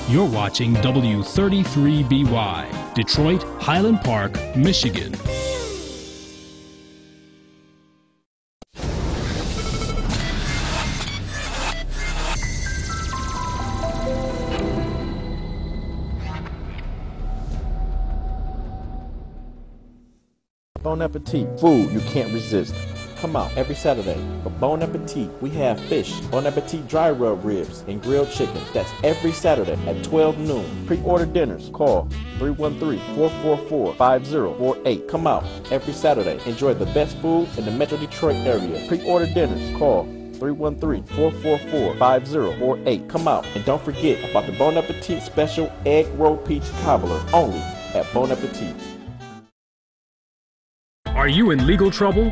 You're watching W33BY, Detroit, Highland Park, Michigan. Bon appetit, food you can't resist. Come out every Saturday for Bon Appetit. We have fish, Bon Appetit dry rub ribs, and grilled chicken. That's every Saturday at 12 noon. Pre-order dinners. Call 313-444-5048. Come out every Saturday. Enjoy the best food in the Metro Detroit area. Pre-order dinners. Call 313-444-5048. Come out, and don't forget about the Bon Appetit special egg roll peach cobbler only at Bon Appetit. Are you in legal trouble?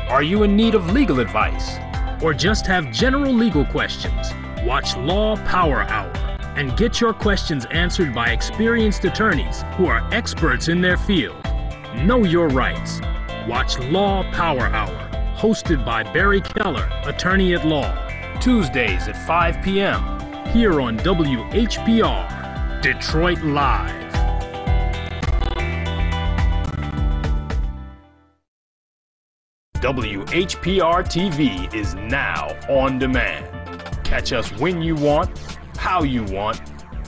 Are you in need of legal advice? Or just have general legal questions? Watch Law Power Hour and get your questions answered by experienced attorneys who are experts in their field. Know your rights. Watch Law Power Hour, hosted by Barry Keller, attorney at law, Tuesdays at 5 p.m. here on WHPR, Detroit Live. WHPR TV is now on demand. Catch us when you want, how you want,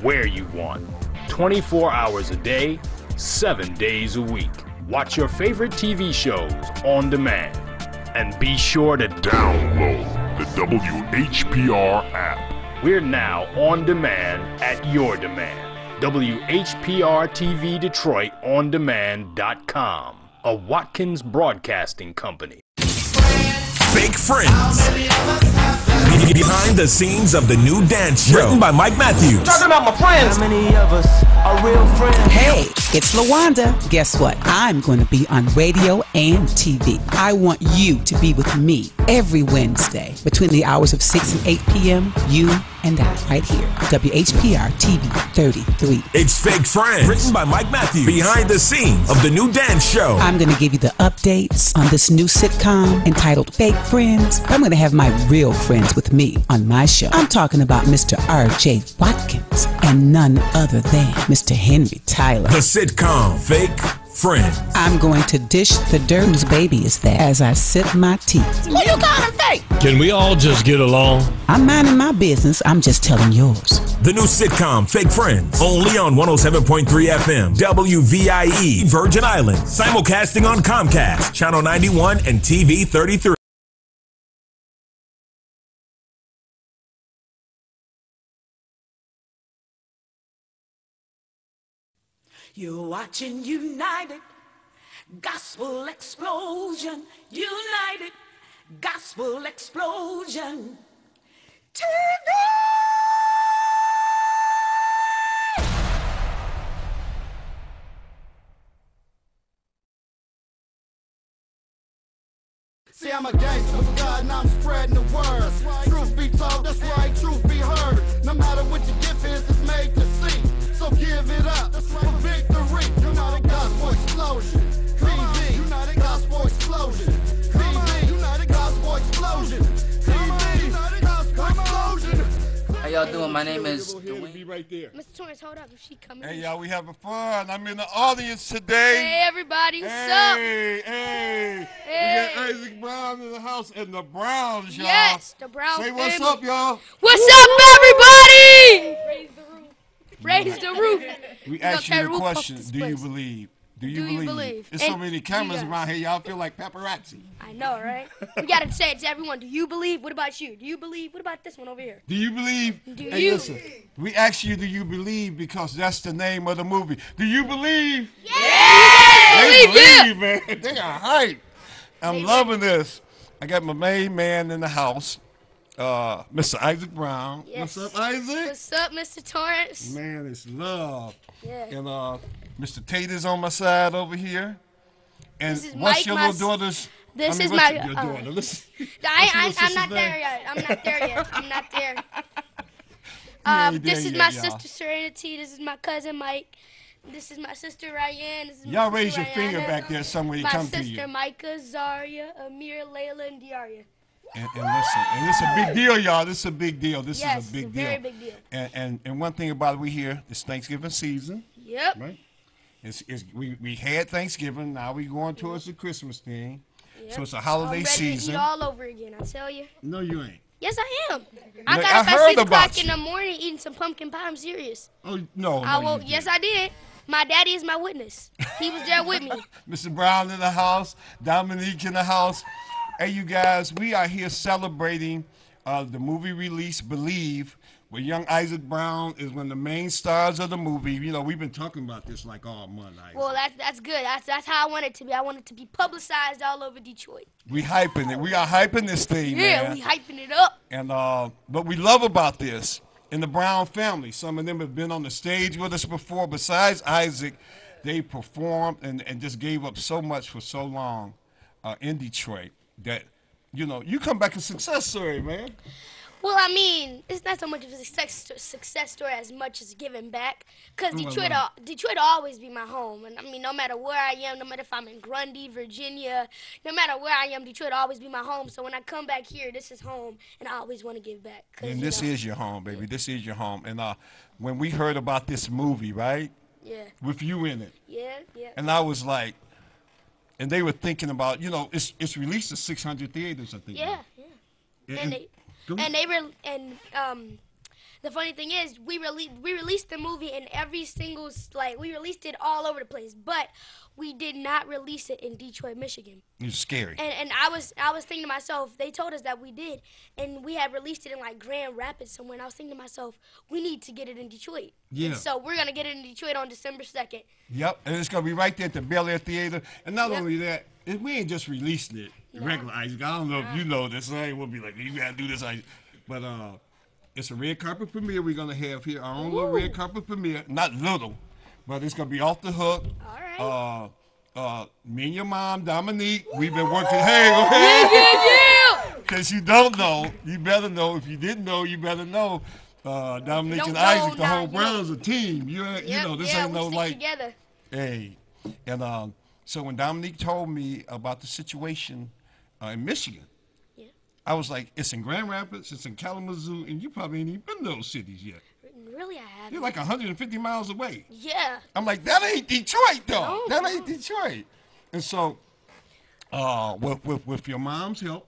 where you want. 24 hours a day, 7 days a week. Watch your favorite TV shows on demand. And be sure to download the WHPR app. We're now on demand at your demand. WHPR TV Detroit on demand.com. A Watkins Broadcasting Company. Fake Friends. Behind the scenes of the new dance show. Written by Mike Matthews. Talking about my friends. How many of us are real friends? Hey, it's LaWanda. Guess what? I'm going to be on radio and TV. I want you to be with me every Wednesday between the hours of 6 and 8 p.m. You and I, right here. WHPR TV 33. It's Fake Friends. Written by Mike Matthews. Behind the scenes of the new dance show. I'm going to give you the updates on this new sitcom entitled Fake Friends. I'm going to have my real friends with me on my show. I'm talking about Mr. R.J. Watkins and none other than Mr. Henry Tyler. The sitcom Fake Friends. I'm going to dish the dirt whose baby is that as I sip my tea. Who you calling fake? Can we all just get along? I'm minding my business. I'm just telling yours. The new sitcom Fake Friends. Only on 107.3 FM. WVIE Virgin Islands. Simulcasting on Comcast. Channel 91 and TV 33. You're watching United Gospel Explosion. United Gospel Explosion TV. See, I'm a gangster with God and I'm spreading the word. Truth be told, that's right, truth be heard. No matter what your gift is, it's made to see. So give it up for victory. United Gospel Explosion TV. United Gospel Explosion TV. United Gospel Explosion TV. United Gospel Explosion. How y'all doing? My name is Right there. Mr. Torrence, hold up. If she coming. Hey, y'all, we having fun. I'm in the audience today. Hey, everybody. What's up? Hey. We got Issac Brown in the house and the Browns, y'all. Yes, the Browns. Say what's up, y'all. What's up, everybody? Raise the roof. Raise the roof. We asked you the question, do you believe? Do you believe? There's so many cameras around here, y'all feel like paparazzi. I know, right? We got to say it to everyone. Do you believe? What about you? Do you believe? What about this one over here? Do you believe? Do you? Listen, we asked you, do you believe? Because that's the name of the movie. Do you believe? Yeah! They believe, man. They are hype. I'm loving this. I got my main man in the house, Mr. Issac Brown. Yes. What's up, Isaac? What's up, Mr. Torrence? Man, it's love. Yeah. And Mr. Tate is on my side over here. And This is what's Mike, your little daughter's? This is what's my. your daughter? Listen. I'm not there yet. I'm not there yet. I'm not there. This is my sister Serenity. This is my cousin Mike. This is my sister Ryan. This is y'all my raise sister your finger Rihanna. back there somewhere you come to you. My sister Micah, Zaria, Amir, Layla, and Diaria. And listen, and it's a big deal, y'all. This is a big deal. This yes, is a big it's deal. Very big deal. And one thing about it, we here, it's Thanksgiving season. Yep. Right? We had Thanksgiving. Now we going towards the Christmas thing. Yep. So it's a holiday season. To eat all over again, I tell you. No, you ain't. Yes, I am. I got up heard at 6 about o'clock you. in the morning eating some pumpkin pie. I'm serious. Oh, no. Yes, I did. My daddy is my witness. He was there with me. Mr. Brown in the house. Dominique in the house. Hey, you guys, we are here celebrating the movie release, Believe, where young Issac Brown is one of the main stars of the movie. You know, we've been talking about this like all month, Isaac. Well, that's good. That's how I want it to be. I want it to be publicized all over Detroit. We hyping it. We are hyping this thing, man. Yeah, we hyping it up. And what we love about this, in the Brown family, some of them have been on the stage with us before. Besides Isaac, they performed and just gave up so much for so long in Detroit that, you know, you come back a success story, man. Well, I mean, it's not so much of a success story as much as giving back. Because Detroit will always be my home. And, I mean, no matter where I am, no matter if I'm in Grundy, Virginia, no matter where I am, Detroit will always be my home. So when I come back here, this is home, and I always want to give back. And this is your home, baby. This is your home. And when we heard about this movie, right? Yeah. With you in it. Yeah. And I was like, and they were thinking about, you know, it's released to 600 theaters, I think. Yeah. The funny thing is, we released the movie in every single, we released it all over the place, but we did not release it in Detroit, Michigan. It was scary. And I was thinking to myself, they told us that we did, and we had released it in like Grand Rapids somewhere, and I was thinking to myself, we need to get it in Detroit. Yeah. And so we're going to get it in Detroit on December 2nd. Yep, and it's going to be right there at the Bel Air Theater. And not only that, we ain't just releasing it regular, Isaac. I don't know if you know this. I ain't will be like, you got to do this, Isaac. But it's a red carpet premiere we're going to have here. Our own little red carpet premiere. Not little, but it's going to be off the hook. All right. Me and your mom, Dominique, we've been working. Hey, because you don't know, you better know. If you didn't know, you better know. Dominique and Isaac, the whole Browns, a team. You know, this ain't no like. Together. Hey, and so when Dominique told me about the situation in Michigan, I was like, it's in Grand Rapids, it's in Kalamazoo, and you probably ain't even been to those cities yet. Really, I haven't. You're like 150 miles away. Yeah. I'm like, that ain't Detroit, though. No. That ain't Detroit. And so, with your mom's help,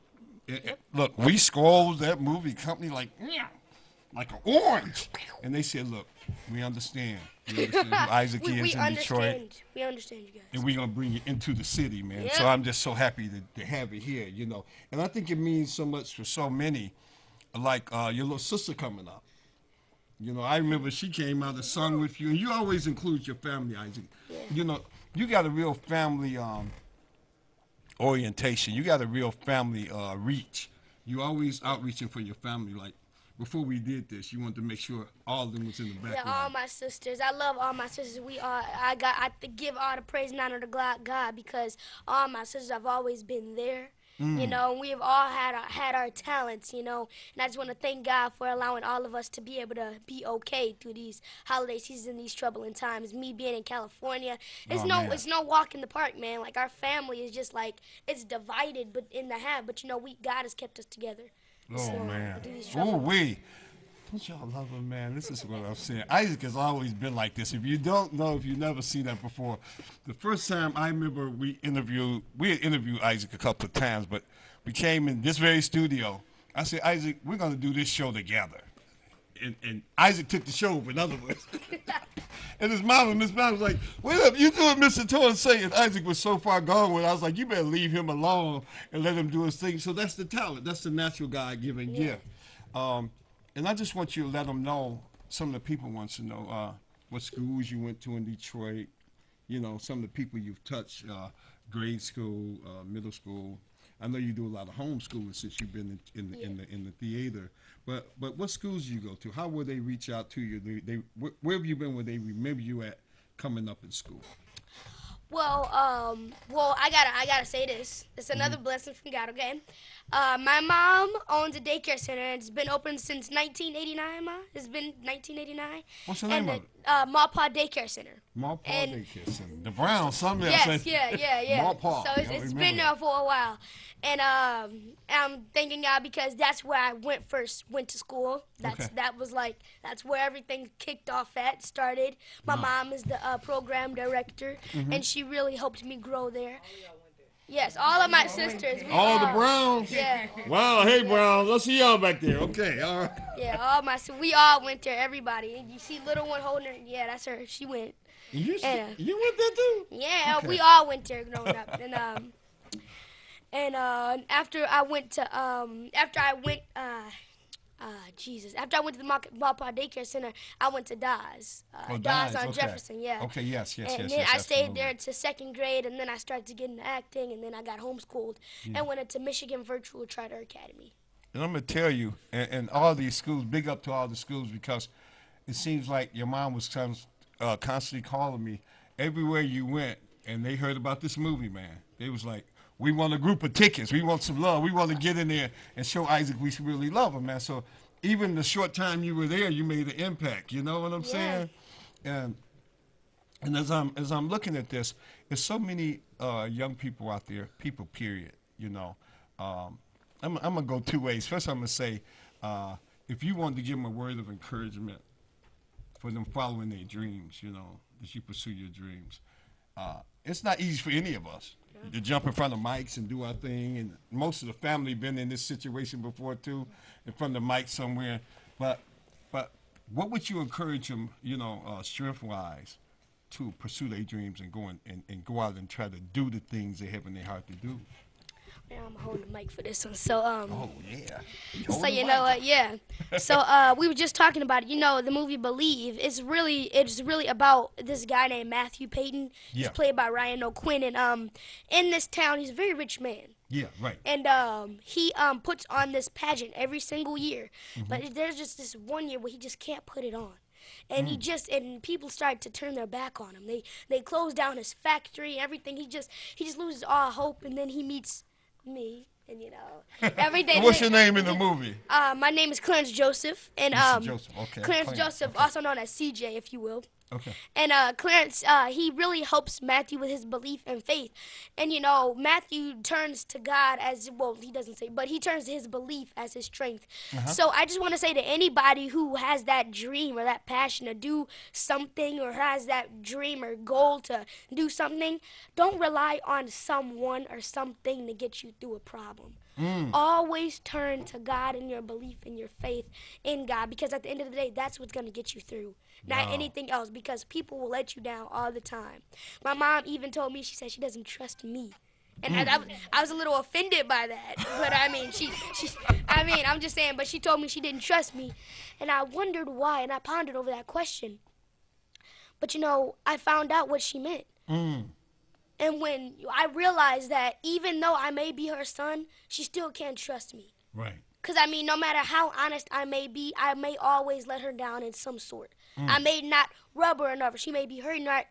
look, we scrolled that movie company like an orange. And they said, look, we understand. We understand who Isaac is in Detroit. We understand you guys. And we're going to bring you into the city, man. Yep. So I'm just so happy to have it here, you know. And I think it means so much for so many, like your little sister coming up. You know, I remember she came out and sung with you. And you always include your family, Isaac. Yeah. You know, you got a real family orientation. You got a real family reach. You always outreaching for your family, like, before we did this, you wanted to make sure all of them was in the background. Yeah, all my sisters. I love all my sisters. I give all the praise and honor to God because all my sisters have always been there. You know, and we have all had our talents, you know. And I just want to thank God for allowing all of us to be able to be okay through these holiday seasons and these troubling times. Me being in California, it's no walk in the park, man. Like, our family is just like, it's divided but in the half. But, you know, God has kept us together. Oh, man. Oh, don't y'all love him, man? This is what I'm saying. Isaac has always been like this. If you don't know, if you've never seen that before, the first time I remember we had interviewed Isaac a couple of times, but we came in this very studio. I said, Isaac, we're going to do this show together. And Isaac took the show, in other words. And his mom and Miss Brown was like, wait up, you do what Mr. Torrence say. And Isaac was so far gone with it. I was like, you better leave him alone and let him do his thing. So that's the talent. That's the natural God-given gift. And I just want you to let them know, some of the people want to know what schools you went to in Detroit, you know, some of the people you've touched, grade school, middle school. I know you do a lot of homeschooling since you've been in the theater. But what schools do you go to? How will they reach out to you? Where have you been where they remember you at coming up in school? Well, I gotta say this. It's another blessing from God, okay? My mom owns a daycare center, and it's been open since 1989, Ma. It's been 1989. What's the name of it? Mawpaw Daycare Center. Mawpaw Daycare Center. The Brown, something Yes, else. yeah. Mawpaw. So it's been there for a while. And I'm thanking God because that's where I went to school. That's where everything kicked off started. My mom is the program director, and she really helped me grow there. Yes, all of my sisters. All the Browns? Yeah. Wow, hey Browns, let's see y'all back there. Okay, all right. Yeah, we all went there, everybody. You see little one holding her, yeah, that's her. She went. You went there too? Yeah, okay. We all went there growing up. And after I went to the Mawpaw Daycare Center, I went to Dawes. Dawes on Jefferson, yeah. Okay, yes. And then I stayed there to 2nd grade, and then I started to get into acting, and then I got homeschooled and went into Michigan Virtual Charter Academy. And I'm going to tell you, and all these schools, big up to all the schools, because it seems like your mom was constantly calling me everywhere you went, and they heard about this movie, man. They was like, we want a group of tickets. We want some love. We want to get in there and show Isaac we really love him, man. So even the short time you were there, you made an impact. You know what I'm saying? And as I'm looking at this, there's so many young people out there, people, period. You know, I'm gonna go two ways. First, I'm gonna say, if you want to give them a word of encouragement for them following their dreams, you know, as you pursue your dreams, it's not easy for any of us to jump in front of mics and do our thing, and most of the family been in this situation before too, in front of the mic somewhere. But what would you encourage them, you know, strength-wise, to pursue their dreams and go out and try to do the things they have in their heart to do? Yeah, I'm holding the mic for this one. So oh yeah. So you know what? Yeah. So we were just talking about it. You know, the movie Believe. It's really about this guy named Matthew Payton. He's played by Ryan O'Quinn, and in this town, he's a very rich man. Yeah, right. And he puts on this pageant every single year, but there's just this one year where he just can't put it on. And and people start to turn their back on him. They close down his factory, everything. He just loses all hope, and then he meets me, and you know, every day. What's your name in the movie? My name is Clarence Joseph, and Joseph. Okay. Clarence Joseph, also known as CJ, if you will. Okay. And Clarence, he really helps Matthew with his belief and faith. And, you know, Matthew turns to God as, well, he doesn't say, but he turns to his belief as his strength. So I just want to say to anybody who has that dream or that passion to do something, or has that dream or goal to do something, don't rely on someone or something to get you through a problem. Always turn to God in your belief and your faith in God, because at the end of the day, that's what's going to get you through. Not anything else, because people will let you down all the time. My mom even told me, she said she doesn't trust me. And I was a little offended by that. But I mean, I'm just saying, but she told me she didn't trust me. And I wondered why, and I pondered over that question. But you know, I found out what she meant. And when I realized that even though I may be her son, she still can't trust me. Right. Because, I mean, no matter how honest I may be, I may always let her down in some sort. I may not rub her enough. She may be hurting her.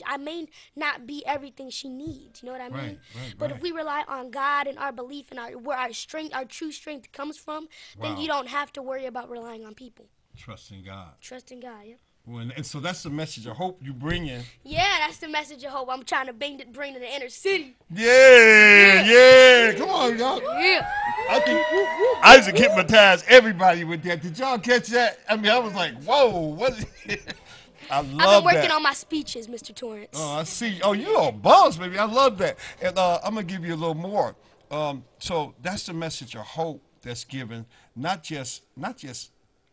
I may not be everything she needs. You know what I mean? But if we rely on God and our belief and where our true strength comes from, then you don't have to worry about relying on people. Trusting God. Trusting God, yeah. Well, and so that's the message of hope you bring in. Yeah, that's the message of hope I'm trying to bring to the inner city. Yeah. Come on, y'all. Yeah. I think Isaac hypnotized everybody with that. Did y'all catch that? I mean, I was like, whoa, what is it? I've been working on my speeches, Mr. Torrence. Oh, I see. Oh, you're a boss, baby. I love that. And I'm going to give you a little more. So that's the message of hope that's given, not just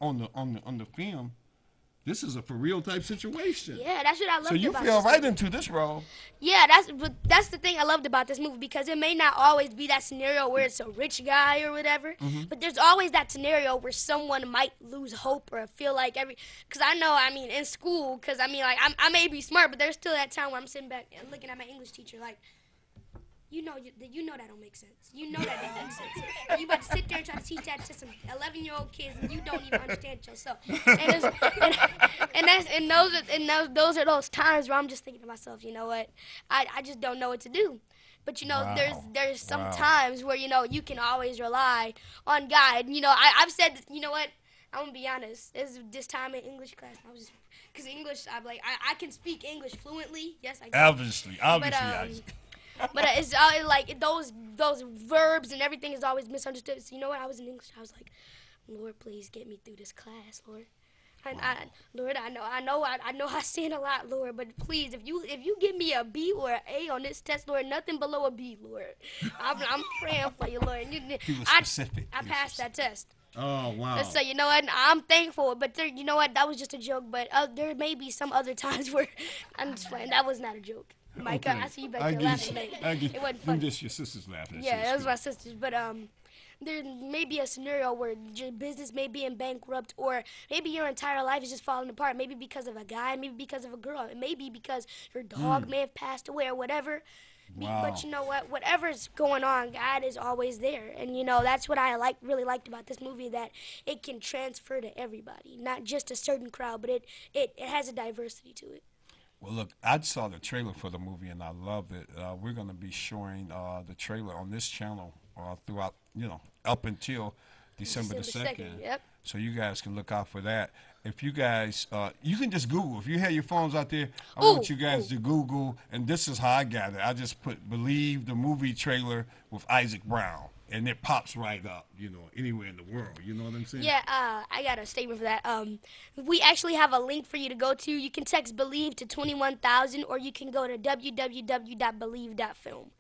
on the film. This is a for real type situation. Yeah, that's what I loved about this. So you fell right into this role. Yeah, that's the thing I loved about this movie, because it may not always be that scenario where it's a rich guy or whatever, but there's always that scenario where someone might lose hope or feel like because I know, I mean, in school, because I mean, like, I may be smart, but there's still that time where I'm sitting back and looking at my English teacher like, you know that don't make sense. You know that don't make sense. And you about to sit there and try to teach that to some 11-year-old kids, and you don't even understand it yourself. And those are those times where I'm just thinking to myself, you know what? I just don't know what to do. But there's some times where you can always rely on God. I've said, you know what? I'm gonna be honest. This time in English class, because English, I can speak English fluently. Yes, I can. Obviously, Isaac. But it's like those verbs and everything is always misunderstood. So you know what? I was in English. I was like, Lord, please get me through this class, Lord. Lord, I know I sin a lot, Lord, but please, if you give me a B or an A on this test, Lord, nothing below a B, Lord. I'm praying for you, Lord. He was specific. I passed that test. Oh, wow. So, you know what? I'm thankful. But, you know what? That was just a joke. But there may be some other times where I'm just playing. That was not a joke. Mike, okay. I see you back there laughing. It wasn't funny. Just your sister's laughing. Yeah, that was my sister's. But there may be a scenario where your business may be in bankrupt, or maybe your entire life is just falling apart. Maybe because of a guy, maybe because of a girl. It may be because your dog may have passed away or whatever. Wow. But you know what? Whatever's going on, God is always there. And, that's what I really liked about this movie, that it can transfer to everybody, not just a certain crowd, but it has a diversity to it. Well, look, I saw the trailer for the movie, and I loved it. We're going to be showing the trailer on this channel throughout, up until December the 2nd. Yep. So you guys can look out for that. If you guys, you can just Google. If you have your phones out there, I want you guys to Google, and this is how I got it. I just put "Believe" the movie trailer with Issac Brown, and it pops right up, anywhere in the world. You know what I'm saying? Yeah, I got a statement for that. We actually have a link for you to go to. You can text "Believe" to 21,000, or you can go to www.believe.film.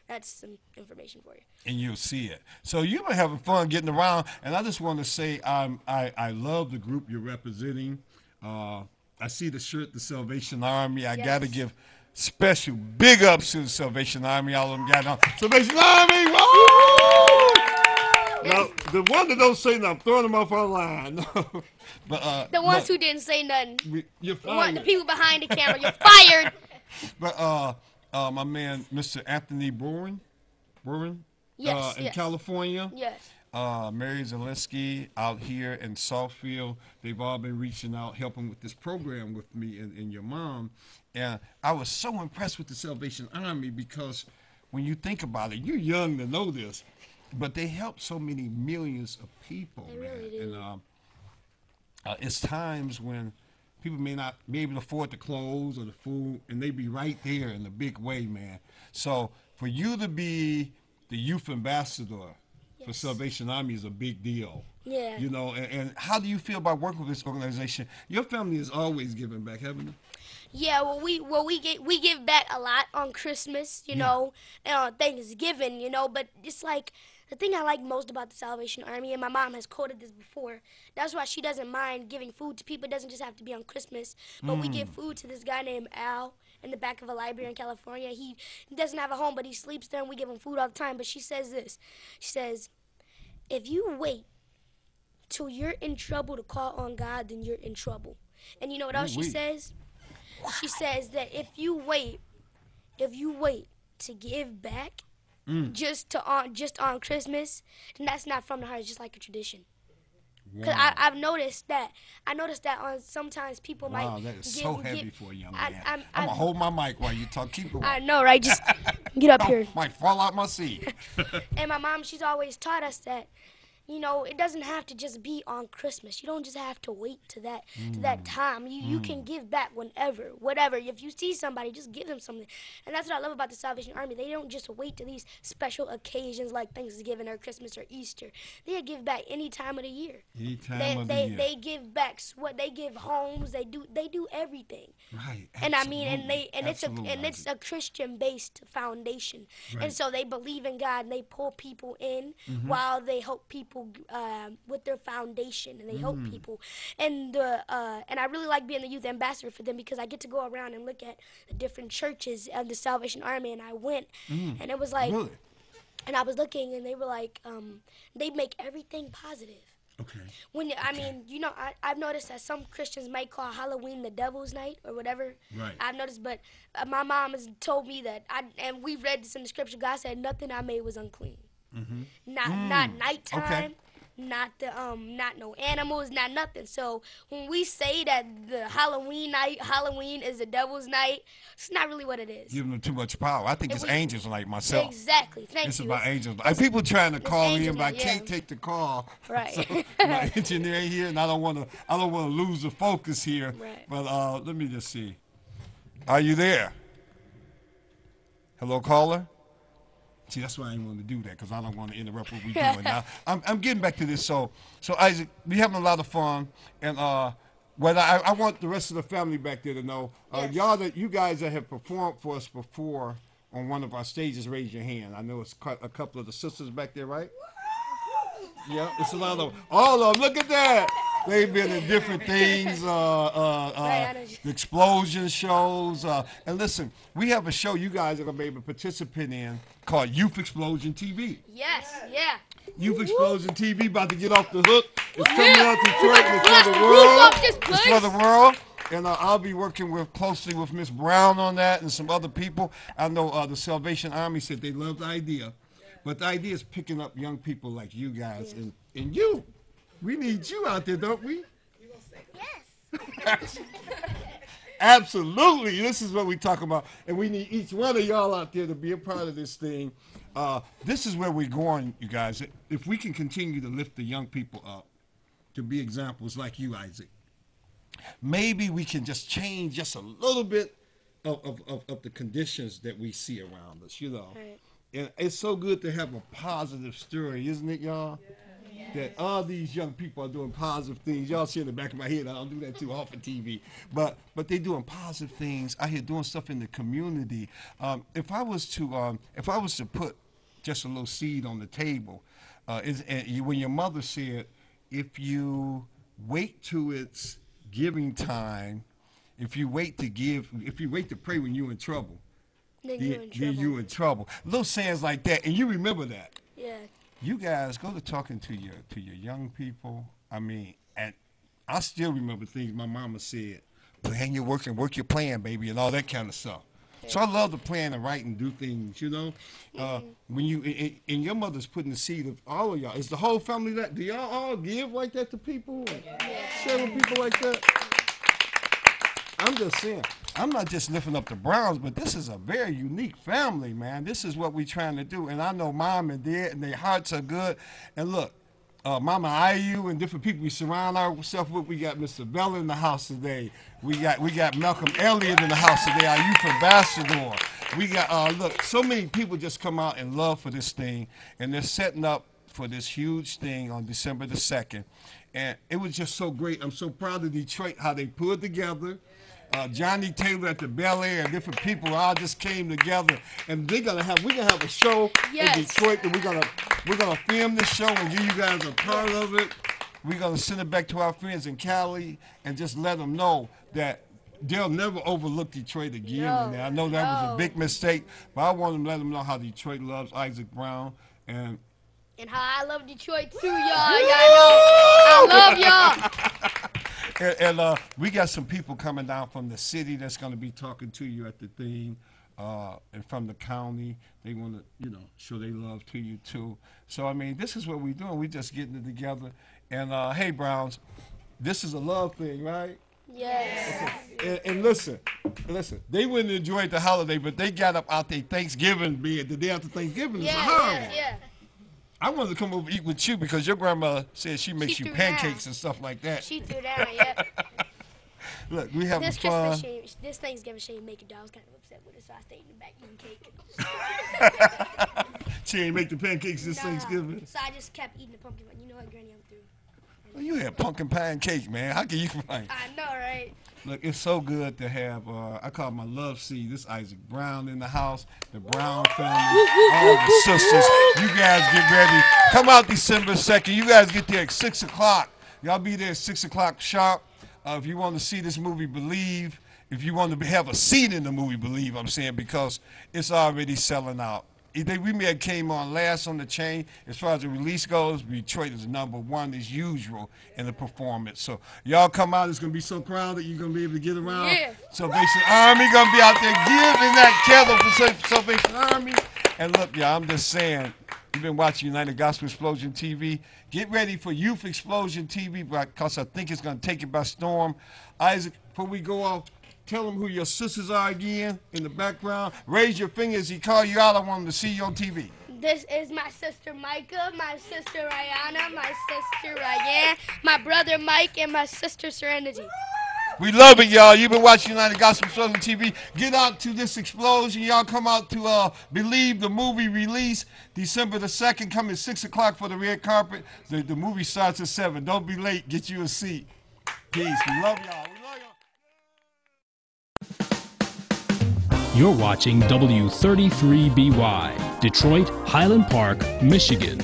That's some information for you. And you'll see it. So you've been having fun getting around, and I just want to say I love the group you're representing. I see the shirt, the Salvation Army. I got to give special big ups to the Salvation Army. All of them got on. Salvation Army! Woo! Now, the one that don't say nothing, I'm throwing them off online. But the ones who didn't say nothing. You're fired. The people behind the camera, you're fired. But my man, Mr. Anthony Bowen, yes, in California. Yes. Mary Zelinsky out here in Southfield. They've all been reaching out, helping with this program with me and your mom. And I was so impressed with the Salvation Army because when you think about it, you're young to know this, but they help so many millions of people. They really do. And it's times when people may not be able to afford the clothes or the food, and they be right there in a big way, man. So for you to be the youth ambassador for Salvation Army is a big deal. Yeah. And how do you feel about working with this organization? Your family has always given back, haven't you? Yeah, we give back a lot on Christmas, and on Thanksgiving, but it's like the thing I like most about the Salvation Army, and my mom has quoted this before, that's why she doesn't mind giving food to people. It doesn't just have to be on Christmas, but we give food to this guy named Al in the back of a library in California. He doesn't have a home, but he sleeps there, and we give him food all the time. But she says this. She says, if you wait till you're in trouble to call on God, then you're in trouble. And you know what else she says? She says that if you wait to give back just on Christmas, then that's not from the heart. It's just like a tradition. Because I've noticed that. On sometimes people might. Wow, that is so heavy for a young man. I'm gonna hold my mic while you talk. Keep going. I know, right? Just get up here. Might fall out my seat. And my mom, she's always taught us that. It doesn't have to just be on Christmas. You don't just have to wait to that time. You can give back whenever, whatever. If you see somebody, just give them something. And that's what I love about the Salvation Army. They don't just wait to these special occasions like Thanksgiving or Christmas or Easter. They give back any time of the year. Any time of the year. They give back they give homes. They do everything. Right. And I mean, it's a Christian-based foundation. Right. And so they believe in God and they pull people in while they help people with their foundation, and they help people. And I really like being the youth ambassador for them because I get to go around and look at the different churches of the Salvation Army. And I went, and it was like, really? And I was looking, and they were like, they make everything positive. Okay. I've noticed that some Christians might call Halloween the Devil's Night or whatever. Right. I've noticed, but my mom has told me that, and we read this in the scripture. God said, "Nothing I made was unclean." Not nighttime, not no animals, not nothing. So when we say that the Halloween is the devil's night, it's not really what it is. Giving them too much power. I think it's angels like myself. Exactly. Thank you. It's about angels. Like, people trying to call in, but I can't take the call. Right. So my engineer here, and I don't want to lose the focus here. Right. But let me just see. Are you there? Hello, caller? See, that's why I didn't want to do that, because I don't want to interrupt what we're doing. Now, I'm getting back to this. So Isaac, we're having a lot of fun, and I want the rest of the family back there to know, you guys that have performed for us before on one of our stages, raise your hand. I know it's a couple of the sisters back there, right? Yeah, it's a lot of all of them. Look at that. They've been in different things, explosion shows. And listen, we have a show you guys are going to be able to participate in called Youth Explosion TV. Yes, yeah. Youth Explosion TV about to get off the hook. It's coming out Detroit. It's for the world. It's for the world. And I'll be working closely with Miss Brown on that and some other people. I know the Salvation Army said they love the idea. But the idea is picking up young people like you guys and you. We need you out there, don't we? Yes. Absolutely. This is what we talk about. And we need each one of y'all out there to be a part of this thing. This is where we're going, you guys. If we can continue to lift the young people up to be examples like you, Isaac, maybe we can just change just a little bit of the conditions that we see around us, you know. Right. And it's so good to have a positive story, isn't it, y'all? Yeah. That all these young people are doing positive things. Y'all see in the back of my head, I don't do that too often TV. But they're doing positive things. I hear doing stuff in the community. If I was to put just a little seed on the table, when your mother said, if you wait till it's giving time, if you wait to pray when you're in trouble, then you're in trouble. Little sayings like that, and you remember that. Yeah. You guys go to talking to your young people. I mean, and I still remember things my mama said. Plan your work and work your plan, baby, and all that kind of stuff. Yeah. So I love to plan and write and do things, you know. When you and your mother's putting the seed of all of y'all. Is the whole family that? Do y'all all give like that to people? Share with people like that? I'm just saying. I'm not just lifting up the Browns, but this is a very unique family, man. This is what we're trying to do. And I know Mom and Dad, and their hearts are good. And look, Mama IU and different people we surround ourselves with. We got Mr. Bella in the house today. We got Malcolm Elliott in the house today, our youth ambassador. We got, look, so many people just come out in love for this thing. And they're setting up for this huge thing on December the 2nd. And it was just so great. I'm so proud of Detroit, how they put it together. Johnny Taylor at the Bel Air and different people all just came together, and we're gonna have a show in Detroit that we're gonna film this show and you guys are part of it. We're gonna send it back to our friends in Cali and just let them know that they'll never overlook Detroit again. And I know that was a big mistake, but I want to let them know how Detroit loves Issac Brown and how I love Detroit too, y'all. Y'all know I love y'all. And we got some people coming down from the city that's going to be talking to you at the thing, and from the county. They want to, show their love to you too. So I mean, this is what we're doing. We're just getting it together. And hey, Browns, this is a love thing, right? Yes. Okay. And listen. They wouldn't enjoy the holiday, but they got up out their Thanksgiving bed the day after Thanksgiving. It's a holiday. Yeah. I wanted to come over and eat with you because your grandma said she makes you pancakes and stuff like that. She threw down, yeah. Look, we having fun. This Thanksgiving she ain't make it, dog. I was kind of upset with it, so I stayed in the back eating cake. She ain't make the pancakes this Thanksgiving? So I just kept eating the pumpkin. You know what, Granny, I'm through. Well, you had pumpkin pancake, man. How can you find? I know, right? Look, it's so good to have, I call it my love seed. This Issac Brown in the house, the Brown family, all the sisters. You guys get ready. Come out December 2nd. You guys get there at 6 o'clock. Y'all be there at 6 o'clock sharp. If you want to see this movie, Believe. If you want to have a seat in the movie, Believe, I'm saying, because it's already selling out. We may have came on last on the chain. As far as the release goes, Detroit is #1 as usual in the performance. So y'all come out. It's going to be so crowded you're going to be able to get around. Yeah. Salvation Army going to be out there giving that kettle for Salvation Army. And look, y'all, I'm just saying, You've been watching United Gospel Explosion TV. Get ready for Youth Explosion TV because I think it's going to take it by storm. Isaac, before we go off, tell them who your sisters are again in the background. Raise your finger as he call you out. I want them to see you on TV. This is my sister Micah, my sister Rihanna, my sister Ryan, my brother Mike, and my sister Serenity. We love it, y'all. You've been watching United Gospel Explosion TV. Get out to this explosion. Y'all come out to Believe the movie release December the 2nd. Come at 6 o'clock for the red carpet. The movie starts at 7. Don't be late. Get you a seat. Peace. We love y'all. We love y'all. You're watching W33BY, Detroit, Highland Park, Michigan.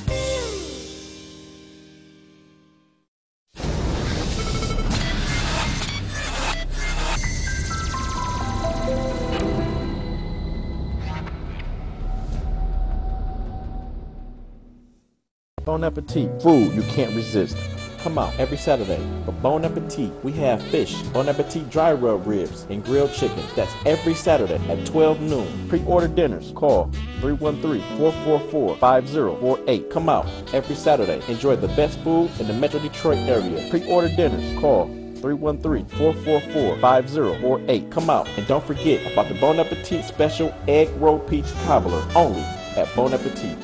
Bon appetit, food you can't resist. Come out every Saturday for Bon Appetit. We have fish, Bon Appetit dry rub ribs, and grilled chicken. That's every Saturday at 12 noon. Pre-order dinners. Call 313-444-5048. Come out every Saturday. Enjoy the best food in the Metro Detroit area. Pre-order dinners. Call 313-444-5048. Come out, and don't forget about the Bon Appetit special egg roll peach cobbler only at Bon Appetit.